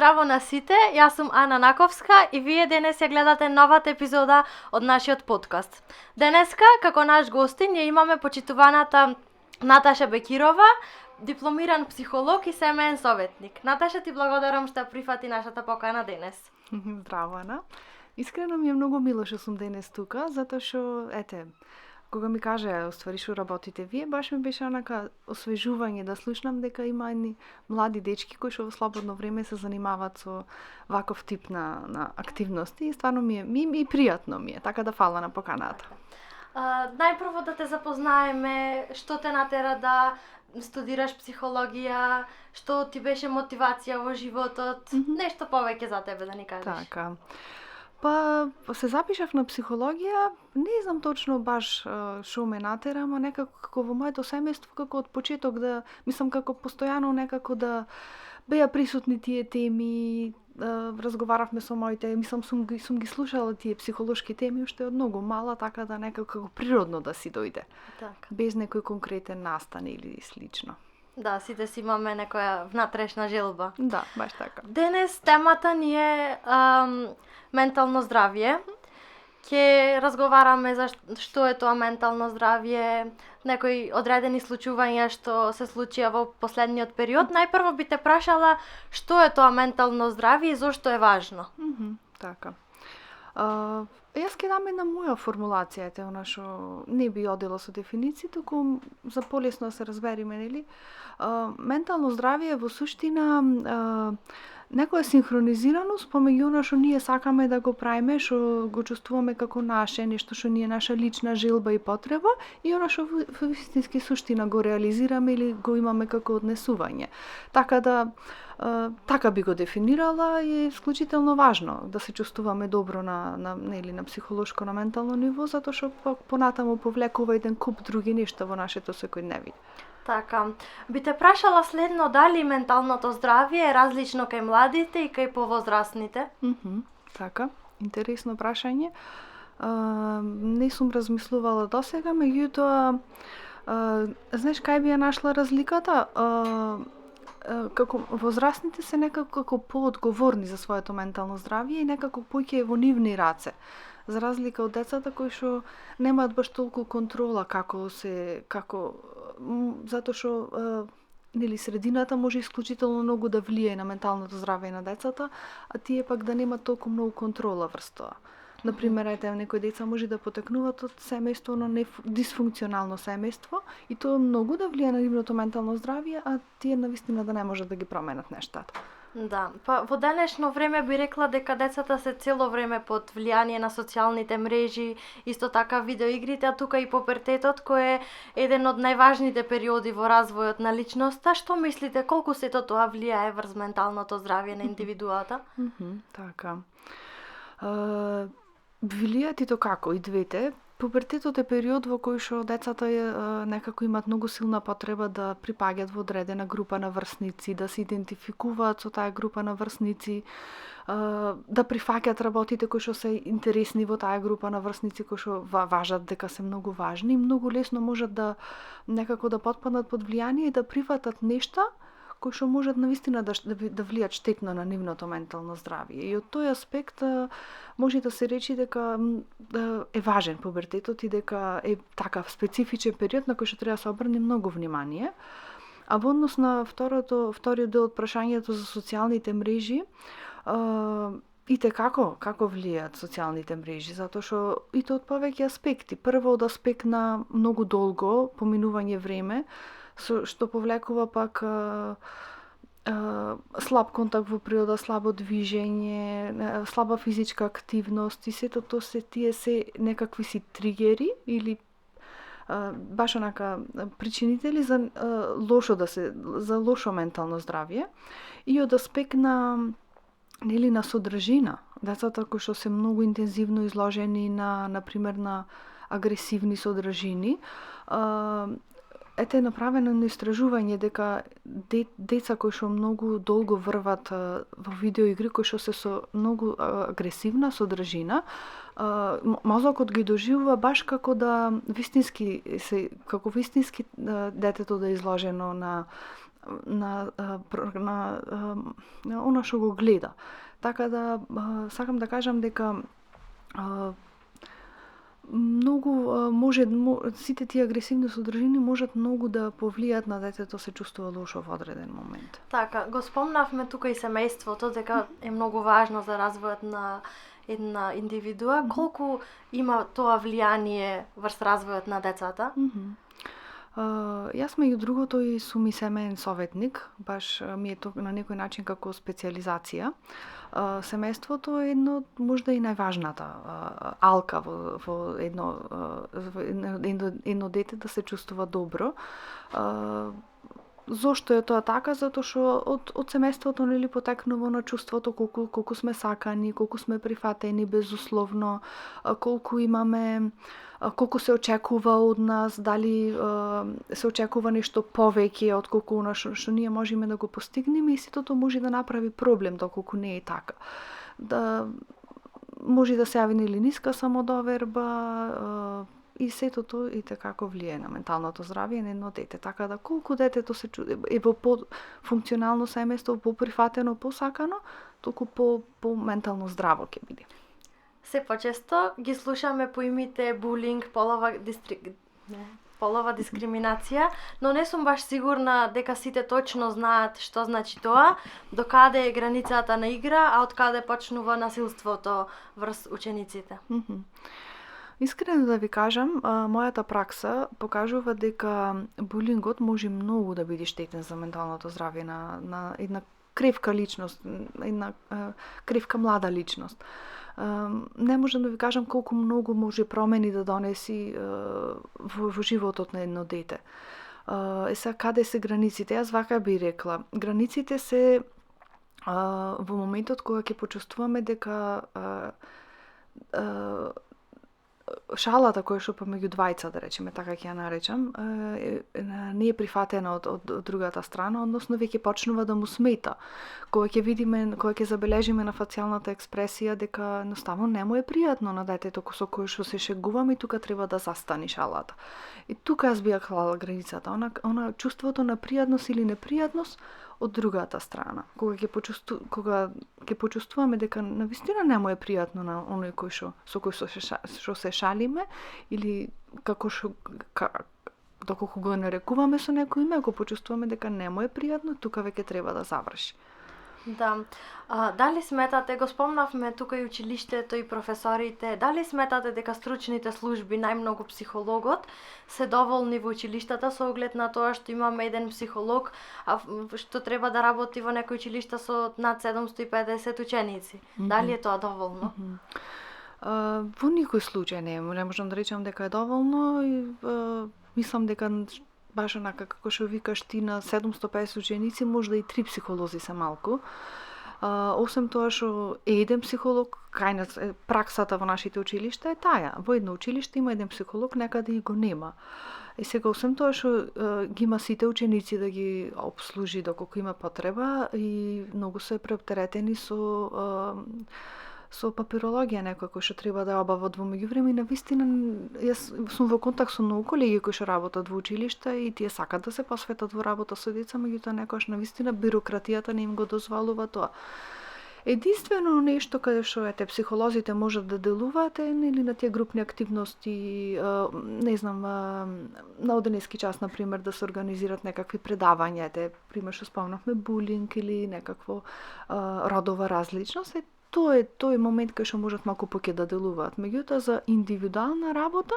Здраво на сите, јас сум Ана Наковска и вие денес ја гледате новата епизода од нашиот подкаст. Денеска, како наш гостин, ја имаме почитуваната Наташа Бекирова, дипломиран психолог и семеен советник. Наташа, ти благодарам што прифати нашата покана денес. Здраво, Ана. Искрено ми е многу мило што сум денес тука, затоа што, кога ми каже, уствари што работите вие, баш ми беше онака освежување да слушнам дека има едни млади дечки кои што во слободно време се занимаваат со ваков тип на активности и стварно ми е и пријатно ми е, така да фала на поканата. Најпрво да те запознаеме, што те натера да студираш психологија, што ти беше мотивација во животот, нешто повеќе за тебе да ни кажеш. Така. Па се запишав на психологија, не знам точно баш што ме натера, ама некако како во моето семејство, како од почеток да, мислам како постојано некако да беа присутни тие теми, разговаравме со моите, мислам сум ги слушала тие психолошки теми уште од многу мала, така да некако природно да си дојде. Така. Без некој конкретен настан или слично. Да, сите си имаме некоја внатрешна желба. Да, баш така. Денес темата ни е ментално здравје. Ќе разговараме за што е тоа ментално здравје, некои одредени случувања што се случија во последниот период. Најпрво би те прашала што е тоа ментално здравје и зошто е важно. Така. Јас ќе дам една моја формулација, она што не би одела со дефиниции, туку за полесно да се разбериме, нели? Ментално здравје во суштина некоја синхронизираност помеѓу она што ние сакаме да го правиме, што го чувствуваме како наше, нешто што ни е наша лична желба и потреба, и она што во вистински суштина го реализираме или го имаме како однесување. Така да така би го дефинирала и е исклучително важно да се чувствуваме добро на психолошко, на ментално ниво, затоа што понатаму повлекува еден куп други нешта во нашето секојдневие. Така, би те прашала следно дали менталното здравје е различно кај младите и кај повозрастните? Така, интересно прашање. Не сум размислувала досега, меѓутоа, знаеш кај би ја нашла разликата? Како возрастните се некако како поодговорни за своето ментално здравје и некако поќе е во нивни раце. За разлика од децата кои што немаат баш толку контрола затоа што нели средината може исклучително многу да влијае на менталното здравје на децата, а тие пак да немаат толку многу контрола врз тоа. Например, некои деца може да потекнуваат од семејство на дисфункционално семејство и тоа многу да влијае на нивното ментално здравје, а тие навистина да не можат да ги променат нештата. Да, па во денешно време би рекла дека децата се цело време под влијание на социјалните мрежи, исто така видеоигрите, а тука и пубертетот кој е еден од најважните периоди во развојот на личноста. Што мислите колку сето тоа влијае врз менталното здравје на индивидуата? Така. Влијаат и то како, и двете. Пубертетот е период во кој што децата некако имаат многу силна потреба да припаѓаат во одредена група на врсници, да се идентификуваат со таа група на врсници, да прифаќаат работите кои што се интересни во таа група на врсници кои што важат дека се многу важни и многу лесно можат да некако да потпаднат под влијание и да прифатат нешта кои што можат навистина да влијат штетно на нивното ментално здравје. И од тој аспект може да се речи дека е важен пубертетот и дека е такав специфичен период на кој што треба да се обрне многу внимание. А во однос на вториот дел од прашањето за социјалните мрежи, и како влијаат социјалните мрежи, затоа што и тоа од повеќе аспекти. Прво од аспект на многу долго поминување време, што повлекува пак слаб контакт во природа, слабо движење, слаба физичка активност и сето тоа тие се некакви си тригери или баш онака причинители за лошо ментално здравје и од аспект на содржина. Децата кои што се многу интензивно изложени например на агресивни содржини, е направено едно истражување дека деца кои што многу долго врват во видеоигри, кои што се со многу агресивна содржина, мозокот ги доживува баш како вистински детето да е изложено на на она што го гледа. Така да сакам да кажам дека многу сите тие агресивни содржини можат многу да повлијат на детето се чувствува лошо во одреден момент. Така, го спомнавме тука и семејството, дека е многу важно за развојот на една индивидуа. Колку има тоа влијание врз развојот на децата? Јас меѓу другото и сум и семеен советник, баш ми е тоа на некој начин како специализација. Семејството е можда и најважната алка во едно дете да се чувствува добро. Зошто е тоа така? Затоа што од семејството нели потекнува на чувството колку сме сакани, колку сме прифатени безусловно, колку колку се очекува од нас, дали се очекува нешто повеќе отколку она што ние можеме да го постигнеме, и сето тоа може да направи проблем доколку не е така. Да може да се јави нели ниска самодоверба, и сето тоа и како влијае на менталното здравје на едно дете. Така да колку детето е во по-функционално семејство, по-прифатено, посакано, толку по-ментално здраво ќе биде. Се почесто ги слушаме поимите булинг, полова дискриминација, но не сум баш сигурна дека сите точно знаат што значи тоа, докаде е границата на игра, а од каде почнува насилството врз учениците. Искрено да ви кажам, мојата пракса покажува дека булингот може многу да биде штетен за менталното здравје на една кревка личност, една кревка млада личност. Не можам да ви кажам колку многу може промени да донеси во животот на едно дете. Сега, каде се границите? Јас вака би рекла. Границите се во моментот кога ќе почувствуваме дека шалата која што помеѓу двајца, да речеме, така ќе ја наречам, не е прифатена од другата страна, односно веќе почнува да му смета. Кога ќе забележиме на фацијалната експресија дека едноставно не му е пријатно на детето со кое што се шегуваме, и тука треба да застани шалата. И тука јас би ја клала границата, она чувството на пријатност или непријатност од другата страна. Кога ќе почувствуваме дека навистина не му е пријатно на оној со кој што се шалиме, или доколку го нарекуваме со некој име, ако почувствуваме дека не му е пријатно, тука веќе треба да заврши. Да. Дали сметате, го спомнавме тука и училиштето и професорите, дали сметате дека стручните служби, најмногу психологот, се доволни во училиштата со оглед на тоа што имаме еден психолог, што треба да работи во некој училишта со над 750 ученици? Дали е тоа доволно? Во никој случај не можам да речам дека е доволно, и мислам дека баш онака како што викаш ти, на 750 ученици можда и 3 психолози се малку. Освен тоа што е еден психолог, праксата во нашите училишта е таја. Во едно училиште има еден психолог, некаде и го нема. И сега, освен тоа што ги има сите ученици да ги обслужи доколку има потреба, и многу се преоптеретени со папирологија некој кој што треба да обават во меѓувреме, и навистина јас сум во контакт со многу колеги кои што работат во училишта и тие сакат да се посветат во работа со деца, меѓутоа некогаш навистина бирократијата не им го дозволува тоа. Единствено нешто каде што психолозите можат да делуваат е нели на тие групни активности, не знам, на оденески час на пример да се организираат некакви предавања, пример што спомнавме булинг или некакво родова различност, тој е момент кај што можат малку поќе да делуваат. Меѓутоа за индивидуална работа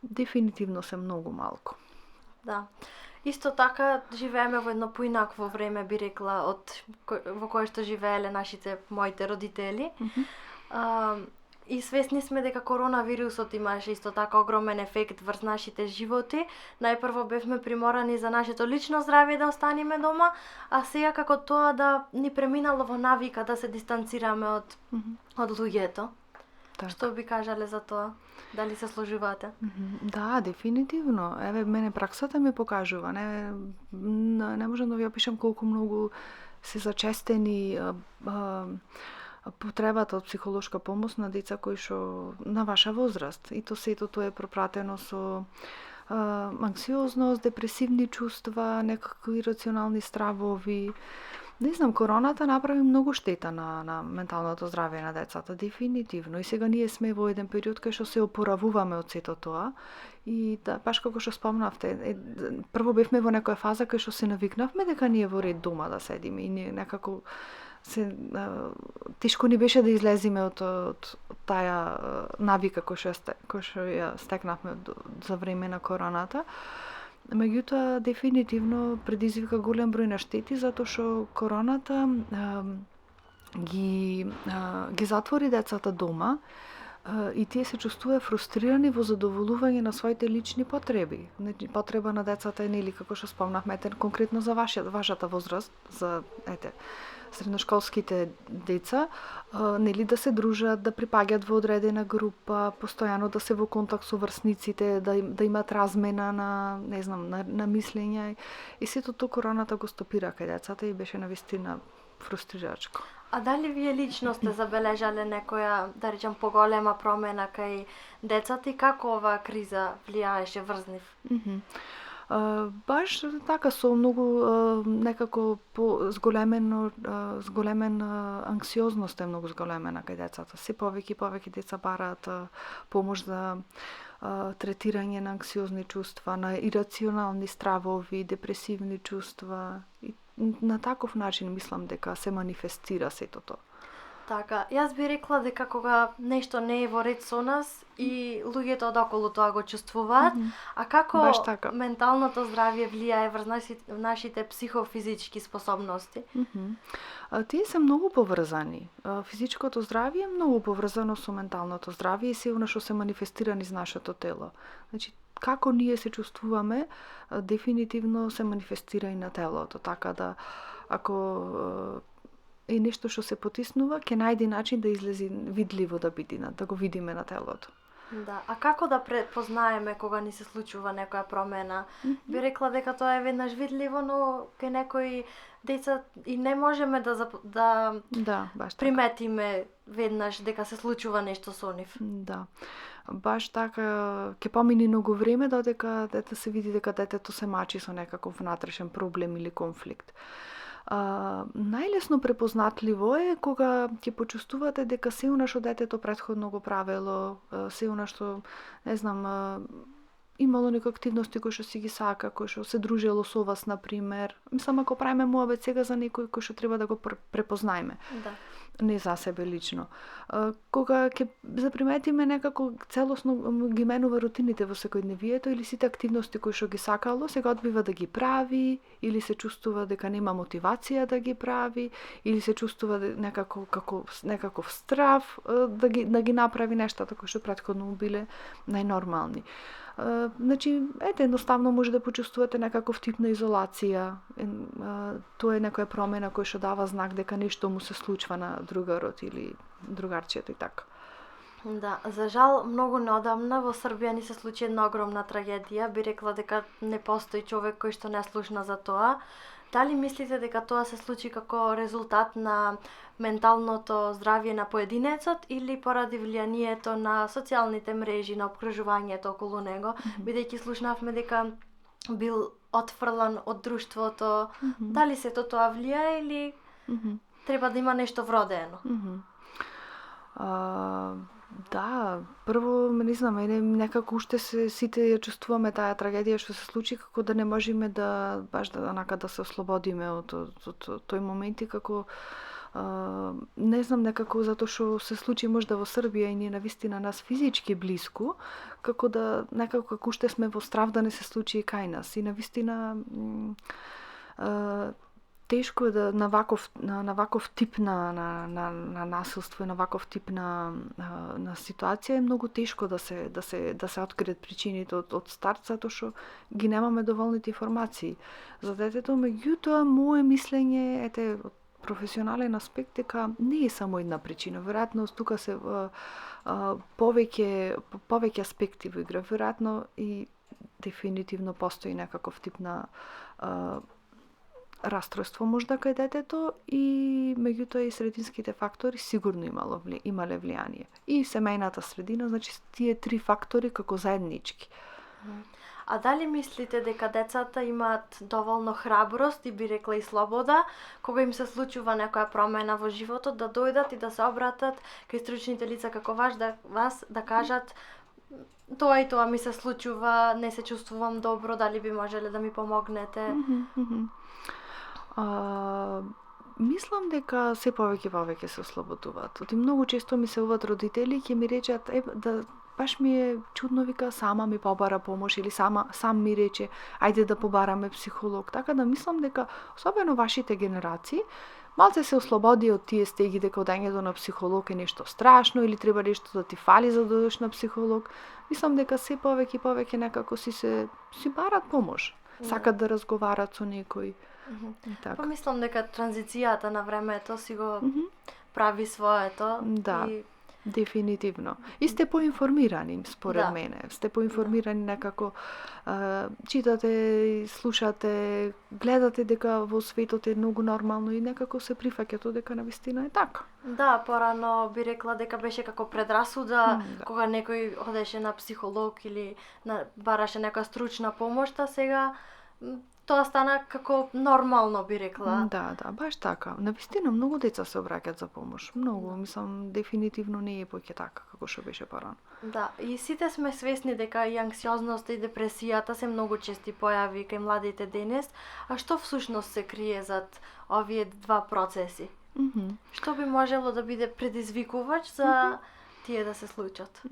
дефинитивно се многу малку. Да. Исто така живееме во едно поинакво време, би рекла, во кое што живееле моите родители. И свесни сме дека коронавирусот имаше исто така огромен ефект врз нашите животи. Најпрво бевме приморани за нашето лично здравје да останеме дома, а сега како тоа да ни преминало во навика да се дистанцираме од луѓето. Так. Што би кажале за тоа? Дали се сложувате? Да, дефинитивно. Еве, мене праксата ми покажува. Не можам да ви опишам колку многу се зачестени потребата од психолошка помош на деца кои што на ваша возраст. И сето тоа е пропратено со анксиозност, депресивни чувства, некакви ирационални стравови. Не знам, короната направи многу штета на менталното здравје на децата, дефинитивно. И сега ние сме во еден период кај што се опоравуваме од сето тоа. И да, баш како што спомнавте, прво бевме во некоја фаза кај што се навикнавме дека ние во ред дома да седиме и ние некако тешко ни беше да излеземе од таа навика кој што ја стекнавме за време на короната. Меѓутоа, дефинитивно предизвика голем број на штети, затоа што короната ги затвори децата дома и тие се чувствува фрустрирани во задоволување на своите лични потреби. Потреба на децата е, нели, како што спомнавме, конкретно за вашата возраст, за средношколските деца, нели, да се дружат, да припаѓаат во одредена група, постојано да се во контакт со врсниците, да имат размена на, не знам, на мислења. И сето тоа короната го стопира кај децата и беше навистина фрустрирачко. А дали вие лично сте забележале некоја, да речем, поголема промена кај децата и како оваа криза влијаеше врз нив? Баш така, со многу некако зголемена анксиозност е многу зголемена кај децата. Се повеќе и повеќе деца бараат помош за третирање на анксиозни чувства, на ирационални стравови, депресивни чувства. И на таков начин мислам дека се манифестира сето тоа. Така, јас би рекла дека кога нешто не е во ред со нас и луѓето одоколу тоа го чувствуваат, а како така. Менталното здравје влијае врз нашите психофизички способности? Тие се многу поврзани. Физичкото здравје е многу поврзано со менталното здравје и се она што се манифестира низ нашето тело. Значи, како ние се чувствуваме, дефинитивно се манифестира и на телото, така да ако е нешто што се потиснува, ќе најде начин да излези видливо, да го видиме на телото. Да, а како да препознаеме кога ни се случува некоја промена? Би рекла дека тоа е веднаш видливо, но кај некои деца и не можеме да баш така. Приметиме веднаш дека се случува нешто со нив. Да. Баш така, ќе помине многу време додека се види дека детето се мачи со некаков внатрешен проблем или конфликт. Најлесно препознатливо е кога ќе почувствувате дека се она што детето претходно го правело, се она што, не знам, имало некои активности кои што си ги сака, кои што се дружело со вас, например. Мислам, ако правиме муабет сега за некој кој што треба да го препознаеме. Да. Не за себе лично. Кога ќе заприметиме некако целосно ги менува рутините во секојдневието или сите активности кои што ги сакало, сега одбива да ги прави, или се чувствува дека нема мотивација да ги прави, или се чувствува некако како некаков страв да ги направи нештата кои што претходно биле најнормални. Значи, едноставно може да почувствувате некаков тип на изолација. Тоа е некоја промена која што дава знак дека нешто му се случува на другарот или другарчето и така. Да, за жал, многу неодамна во Србија ни се случи една огромна трагедија. Би рекла дека не постои човек кој што не слушна за тоа. Дали мислите дека тоа се случи како резултат на менталното здравје на поединецот или поради влијанието на социјалните мрежи, на опкружувањето околу него, бидејќи слушнавме дека бил отфрлан од друштвото? Дали сето тоа влијае или треба да има нешто вродено? Да, прво, не знам, некако уште сите ја чувствуваме таа трагедија што се случи, како да не можеме да се ослободиме од тој момент и како не знам, некако затоа што се случи можда во Србија и ние навистина нас физички блиску, како да некако како уште сме во страв да не се случи и кај нас. И навистина тешко е да на ваков тип на насилство и на ваков тип на ситуација е многу тешко да се откријат причините од старт, затоа што ги немаме доволните информации за детето. Меѓутоа, мое мислење е од професионален аспект дека не е само една причина. Веројатно тука се повеќе аспекти во игра. Веројатно и дефинитивно постои некаков тип на расстройство можда кај детето и меѓутоа и срединските фактори сигурно имале влијание. И семејната средина, значи тие три фактори како заеднички. А дали мислите дека децата имаат доволно храброст и би рекла и слобода, кога им се случува некоја промена во животот, да дојдат и да се обратат кај стручните лица како вас да кажат тоа и тоа ми се случува, не се чувствувам добро, дали би можеле да ми помогнете? Мислам дека се повеќе и повеќе се ослободуваат. Оти многу често ми се уват родители ќе ми речат да баш ми е чудно, вика, сама ми побара помош или сам ми рече ајде да побараме психолог. Така да мислам дека особено вашите генерации малце се ослободи од тие стеги дека одењето на психолог е нешто страшно или треба нешто да ти фали за да одиш на психолог. Мислам дека се повеќе и повеќе некако си барат помош. Сакат да разговарат со некој. Па мислам дека транзицијата на времето си го прави своето. Да. И Дефинитивно. И сте поинформирани, според мене. Сте поинформирани некако, читате, слушате, гледате дека во светот е многу нормално и некако се прифаќате дека навистина е така. Да, порано би рекла дека беше како предрасуда кога некој одеше на психолог или бараше некоја стручна помош, а сега тоа стана како нормално, би рекла. Да, баш така. Навистина многу деца се обраќаат за помош. Многу, мислам, дефинитивно не е поќе така како што беше порано. Да, и сите сме свесни дека и анксиозноста и депресијата се многу чести појави кај младите денес, а што всушност се крие зад овие два процеси? Што би можело да биде предизвикувач за тие да се случат?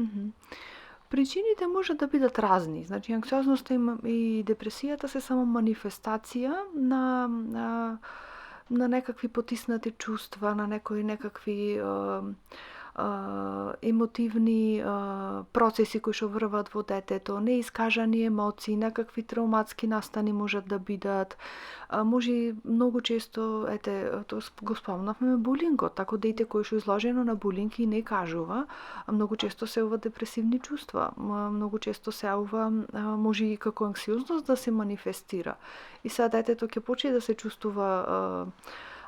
Причините може да бидат разни. Значи, анксиозноста и депресијата се само манифестација на некакви потиснати чувства, на некакви емотивни процеси кои што врват во детето, неискажани емоции, некакви травматски настани можат да бидат. Може многу често, тоа го спомнавме, булингот, тако дете кој што е изложено на булинг и не кажува, многу често се јавува депресивни чувства, многу често се јавува, може и како анксиозност да се манифестира. И сега детето ќе почне да се чувствува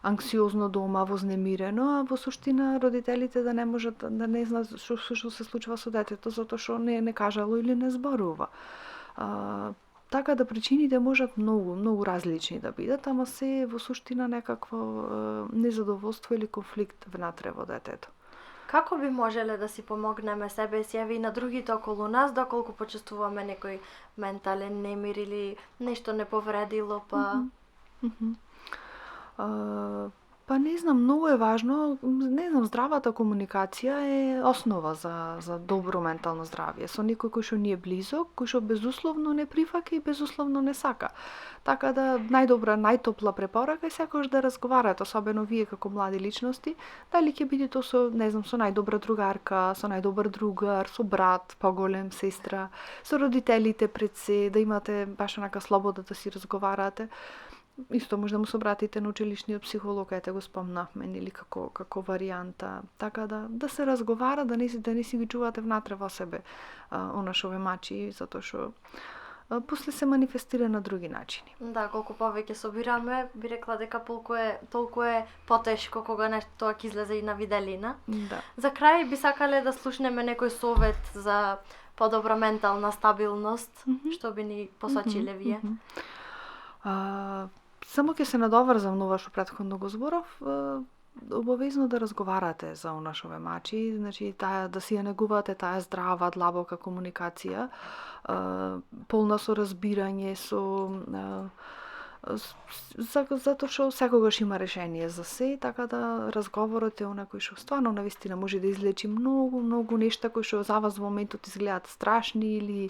анксиозно дома, вознемирено, а во суштина родителите да не можат, да не знаат што се случува со детето, затоа што не кажало или не зборува. Така да причините можат многу различни да бидат, ама се во суштина некакво незадоволство или конфликт внатре во детето. Како би можеле да си помогнеме себе си, и на другите околу нас, доколку почувствуваме некој ментален немир или нешто не повредило, па... Па не знам, многу е важно, здравата комуникација е основа за добро ментално здравје. Со некој кој што ни е близок, кој што безусловно не прифаќа и безусловно не сака. Така да најтопла препорака е секогаш да разговарате, особено вие како млади личности, дали ќе бидете со најдобра другарка, со најдобар другар, со брат, поголем, сестра, со родителите пред се, да имате баш онака слобода да си разговарате. Исто може да му се обратите на училишниот психолог, го спомнавме, или како варијанта. Така да се разговара, да не си ги чувате внатре во себе онашове мачи, затоа што после се манифестира на други начини. Да, колку повеќе собираме, би рекла дека толку е потешко кога нешто тоа ќе излезе и на виделина. Да. За крај би сакале да слушнеме некој совет за подобра ментална стабилност, што би ни посочиле вие? Само ќе се надоврзам на ова што претходно го зборов, обавезно да разговарате за онашове мачи, значи таа да си ја негувате таа здрава, длабока комуникација, полна со разбирање, затоа што секогаш има решение за се, така да разговорот е онај кој што стварно навистина може да излечи многу нешта кои што за вас во моментот изгледаат страшни или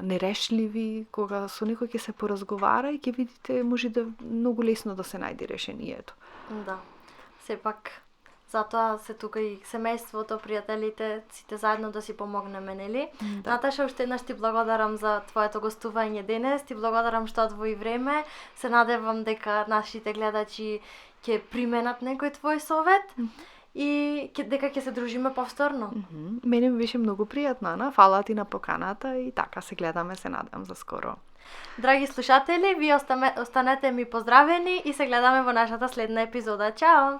нерешливи, кога со некој ќе се поразговара и ќе видите може да многу лесно да се најде решението. Да. Сепак затоа се тука и семејството, пријателите, сите заедно да си помогнеме, нели? Да. Наташа, уште еднаш ти благодарам за твоето гостување денес, ти благодарам што одвои време. Се надевам дека нашите гледачи ќе применат некој твој совет. И дека ќе се дружиме повторно. Мене ми беше многу пријатно, Ана. Фала ти на поканата и така се гледаме, се надам за скоро. Драги слушатели, вие останете ми поздравени и се гледаме во нашата следна епизода. Чао!